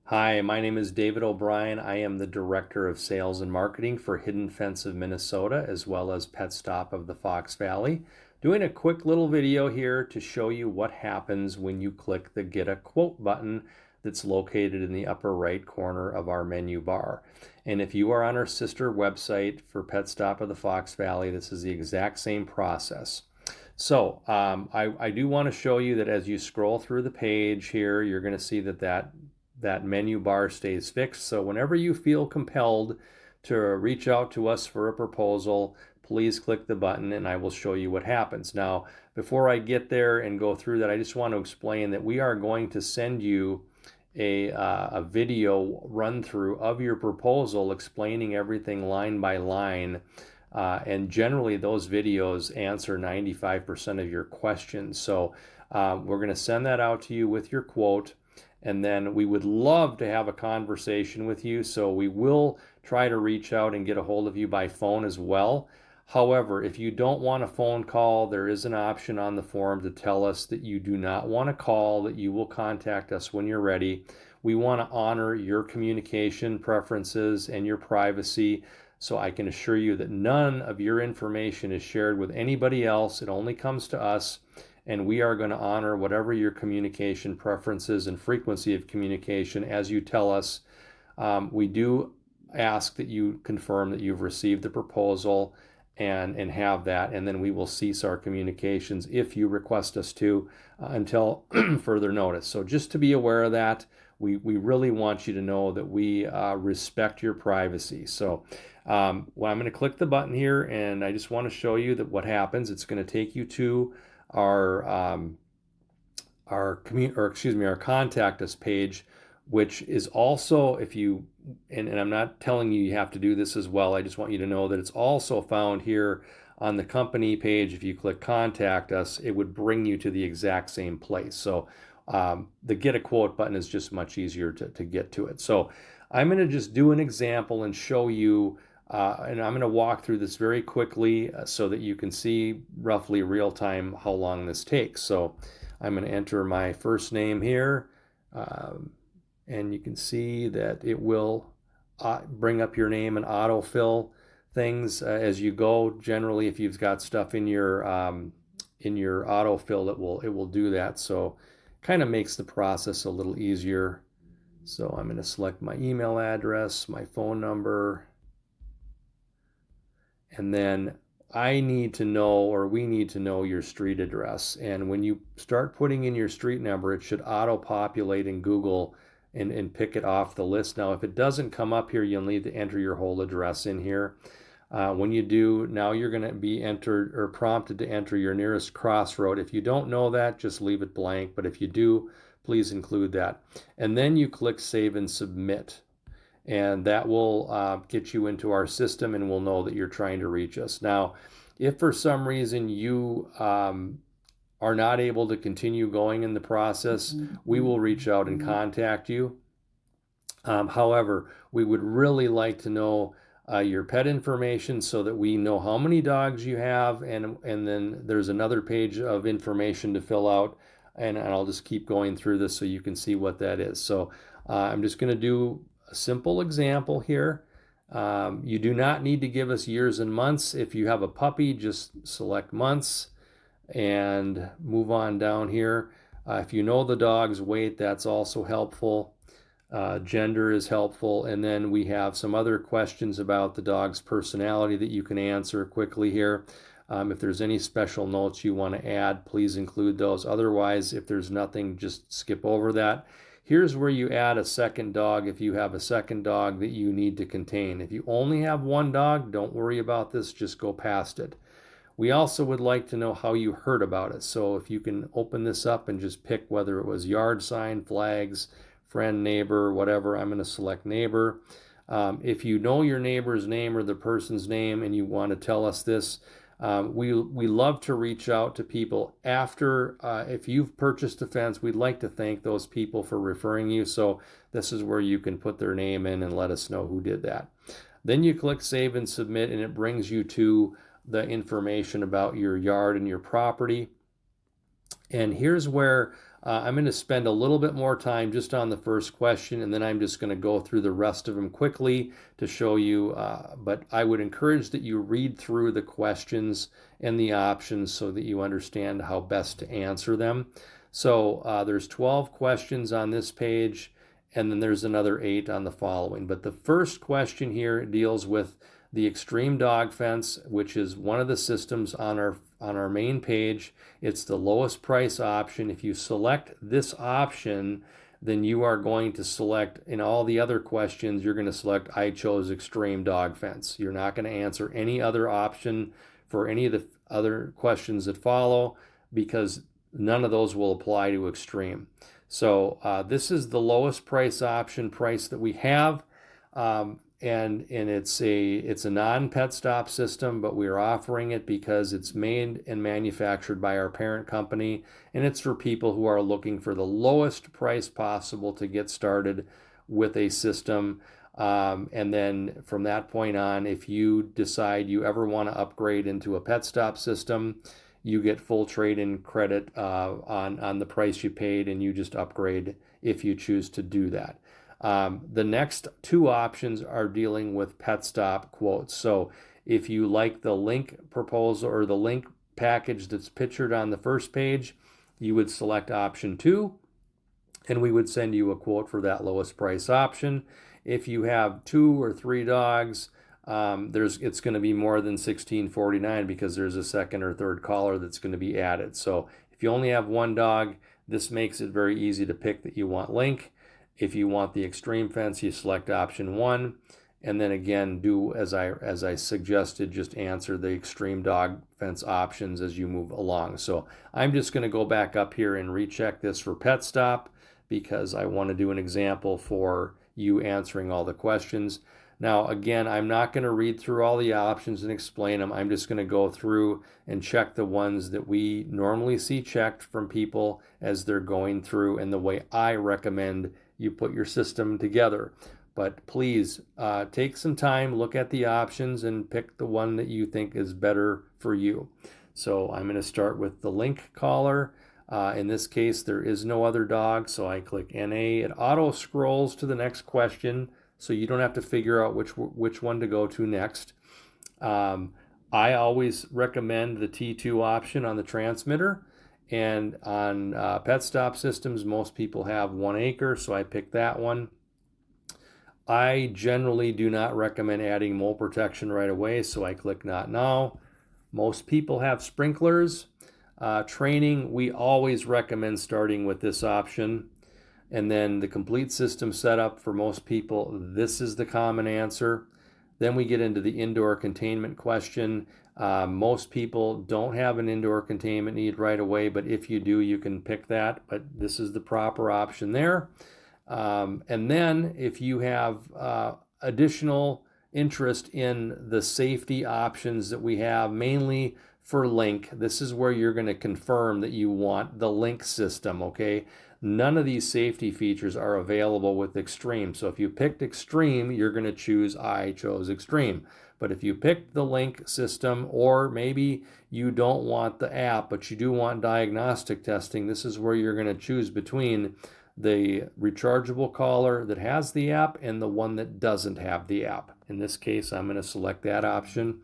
Hi, my name is David O'Brien. I am the Director of Sales and Marketing for Hidden Fence of Minnesota, as well as Pet Stop of the Fox Valley. Doing a quick little video here to show you what happens when you click the Get a Quote button that's located in the upper right corner of our menu bar. And if you are on our sister website for Pet Stop of the Fox Valley, this is the exact same process. So I do want to show you that as you scroll through the page here, you're going to see that menu bar stays fixed. So whenever you feel compelled to reach out to us for a proposal, please click the button and I will show you what happens. Now, before I get there and go through that, I just want to explain that we are going to send you a video run through of your proposal explaining everything line by line. And generally, those videos answer 95% of your questions. So we're going to send that out to you with your quote. And then we would love to have a conversation with you. So we will try to reach out and get a hold of you by phone as well. However, if you don't want a phone call, there is an option on the form to tell us that you do not want to call, that you will contact us when you're ready. We want to honor your communication preferences and your privacy. So I can assure you that none of your information is shared with anybody else. It only comes to us, and we are going to honor whatever your communication preferences and frequency of communication as you tell us. We do ask that you confirm that you've received the proposal and have that, and then we will cease our communications if you request us to until further notice. So just to be aware of that, we really want you to know that we respect your privacy. So well, I'm going to click the button here, and I just want to show you that what happens. It's going to take you to our our contact us page, which is also, if you and I'm not telling you have to do this as well. I just want you to know that it's also found here on the company page. If you click contact us, it would bring you to the exact same place. So the get a quote button is just much easier to get to it. So I'm going to just do an example and show you, and I'm going to walk through this very quickly so that you can see roughly real time how long this takes. So I'm going to enter my first name here, and you can see that it will bring up your name and autofill things as you go. Generally, if you've got stuff in your autofill, it will do that. So kind of makes the process a little easier. So I'm going to select my email address, my phone number, and then I need to know, or we need to know, your street address. And when you start putting in your street number, it should auto populate in Google and pick it off the list. Now, if it doesn't come up here, you'll need to enter your whole address in here. When you do, now you're going to be entered or prompted to enter your nearest crossroad. If you don't know that, just leave it blank. But if you do, please include that. And then you click Save and Submit. And that will get you into our system, and we'll know that you're trying to reach us. Now, if for some reason you are not able to continue going in the process, we will reach out and contact you. However, we would really like to know your pet information so that we know how many dogs you have, and then there's another page of information to fill out, and I'll just keep going through this so you can see what that is. So I'm just going to do a simple example here. You do not need to give us years and months. If you have a puppy, just select months and move on down here. If you know the dog's weight, that's also helpful. Gender is helpful. And then we have some other questions about the dog's personality that you can answer quickly here. If there's any special notes you want to add, please include those. Otherwise, if there's nothing, just skip over that. Here's where you add a second dog if you have a second dog that you need to contain. If you only have one dog, don't worry about this, just go past it. We also would like to know how you heard about it. So if you can open this up and just pick whether it was yard sign, flags, friend, neighbor, whatever. I'm going to select neighbor. If you know your neighbor's name or the person's name and you want to tell us this, we love to reach out to people after, if you've purchased a fence, we'd like to thank those people for referring you. So this is where you can put their name in and let us know who did that. Then you click Save and Submit, and it brings you to the information about your yard and your property. And here's where I'm going to spend a little bit more time just on the first question, and then I'm just going to go through the rest of them quickly to show you. But I would encourage that you read through the questions and the options so that you understand how best to answer them. So there's 12 questions on this page, and then there's another 8 on the following. But the first question here deals with the Extreme Dog Fence, which is one of the systems on our main page. It's the lowest price option. If you select this option, then you are going to select, in all the other questions, you're going to select I chose Extreme Dog Fence. You're not going to answer any other option for any of the other questions that follow, because none of those will apply to Extreme. So this is the lowest price option price that we have. And it's a non-PetStop system, but we're offering it because it's made and manufactured by our parent company, and it's for people who are looking for the lowest price possible to get started with a system. And then from that point on, if you decide you ever want to upgrade into a PetStop system, you get full trade-in credit on the price you paid, and you just upgrade if you choose to do that. The next 2 options are dealing with PetStop quotes. So if you like the link proposal or the link package that's pictured on the first page, you would select option 2, and we would send you a quote for that lowest price option. If you have 2 or 3 dogs, it's going to be more than $16.49 because there's a second or third collar that's going to be added. So if you only have 1 dog, this makes it very easy to pick that you want link. If you want the Extreme Fence, you select option 1, and then again do as I suggested, just answer the Extreme Dog Fence options as you move along. So I'm just going to go back up here and recheck this for PetStop because I want to do an example for you answering all the questions. Now again, I'm not going to read through all the options and explain them. I'm just going to go through and check the ones that we normally see checked from people as they're going through, and the way I recommend you put your system together. But please take some time, look at the options, and pick the one that you think is better for you. So I'm going to start with the link collar. In this case, there is no other dog, so I click NA. It auto scrolls to the next question, so you don't have to figure out which one to go to next. I always recommend the T2 option on the transmitter. And on PetStop systems, most people have 1 acre, so I picked that one. I generally do not recommend adding mold protection right away, so I click Not Now. Most people have sprinklers. Training, we always recommend starting with this option. And then the complete system setup for most people, this is the common answer. Then we get into the indoor containment question. Most people don't have an indoor containment need right away, but if you do, you can pick that. But this is the proper option there. And then if you have additional interest in the safety options that we have, mainly for link, this is where you're going to confirm that you want the link system, okay? None of these safety features are available with Extreme. So if you picked Extreme, you're going to choose I chose Extreme. But if you picked the link system, or maybe you don't want the app, but you do want diagnostic testing, this is where you're going to choose between the rechargeable collar that has the app and the one that doesn't have the app. In this case, I'm going to select that option.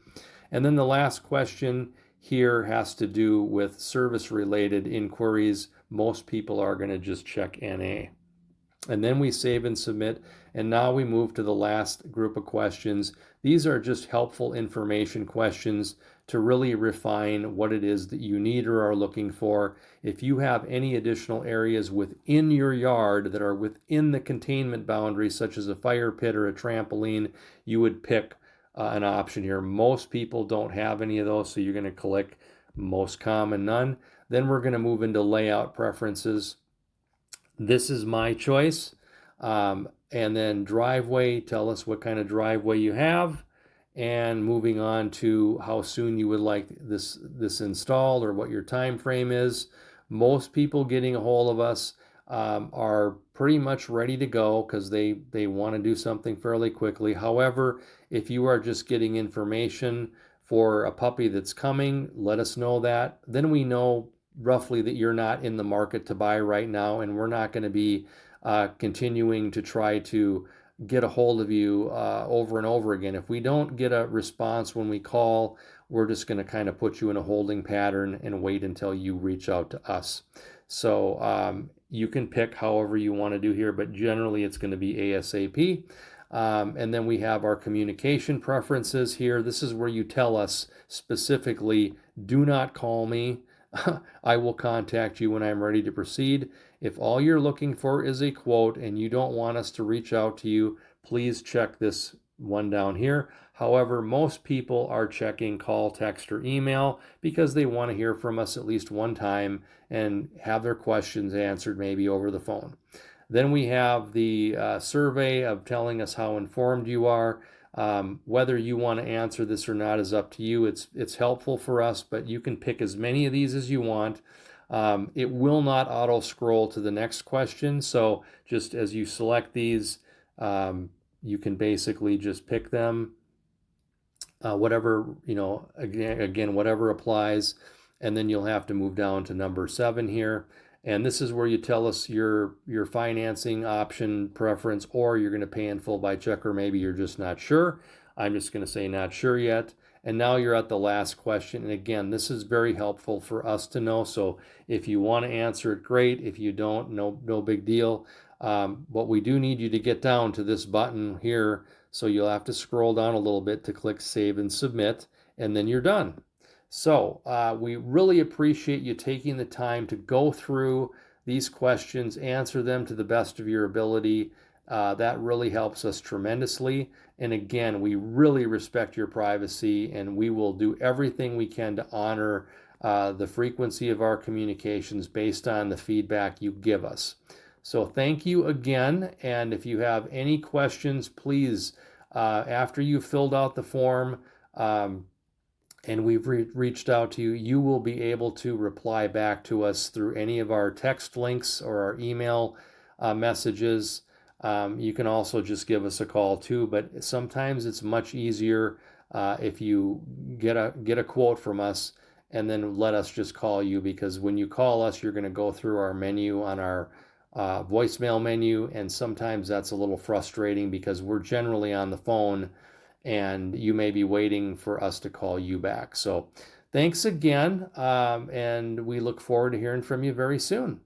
And then the last question here has to do with service-related inquiries. Most people are going to just check NA. And then we save and submit. And now we move to the last group of questions. These are just helpful information questions to really refine what it is that you need or are looking for. If you have any additional areas within your yard that are within the containment boundaries, such as a fire pit or a trampoline, you would pick an option here. Most people don't have any of those, so you're going to click most common, none. Then we're going to move into layout preferences. This is my choice. And then driveway, tell us what kind of driveway you have. And moving on to how soon you would like this installed, or what your time frame is. Most people getting a hold of us are pretty much ready to go because they want to do something fairly quickly. However, if you are just getting information for a puppy that's coming, let us know that. Then we know roughly that you're not in the market to buy right now, and we're not going to be continuing to try to get a hold of you over and over again. If we don't get a response when we call, we're just going to kind of put you in a holding pattern and wait until you reach out to us. So you can pick however you want to do here, but generally it's going to be ASAP. And then we have our communication preferences here. This is where you tell us specifically, do not call me. I will contact you when I'm ready to proceed. If all you're looking for is a quote and you don't want us to reach out to you, please check this one down here. However, most people are checking call, text, or email because they want to hear from us at least one time and have their questions answered maybe over the phone. Then we have the survey of telling us how informed you are. Whether you want to answer this or not is up to you. It's helpful for us, but you can pick as many of these as you want. It will not auto scroll to the next question. So just as you select these, you can basically just pick them, whatever, again, whatever applies. And then you'll have to move down to number 7 here. And this is where you tell us your financing option preference, or you're going to pay in full by check, or maybe you're just not sure. I'm just going to say not sure yet. And now you're at the last question. And again, this is very helpful for us to know. So if you want to answer it, great. If you don't, no big deal. But we do need you to get down to this button here. So you'll have to scroll down a little bit to click Save and Submit, and then you're done. So we really appreciate you taking the time to go through these questions, answer them to the best of your ability. That really helps us tremendously. And again, we really respect your privacy, and we will do everything we can to honor the frequency of our communications based on the feedback you give us. So thank you again. And if you have any questions, please, after you've filled out the form, and we've reached out to you, you will be able to reply back to us through any of our text links or our email messages. You can also just give us a call too, but sometimes it's much easier if you get a quote from us and then let us just call you, because when you call us, you're going to go through our menu on our voicemail menu, and sometimes that's a little frustrating because we're generally on the phone and you may be waiting for us to call you back. So thanks again, and we look forward to hearing from you very soon.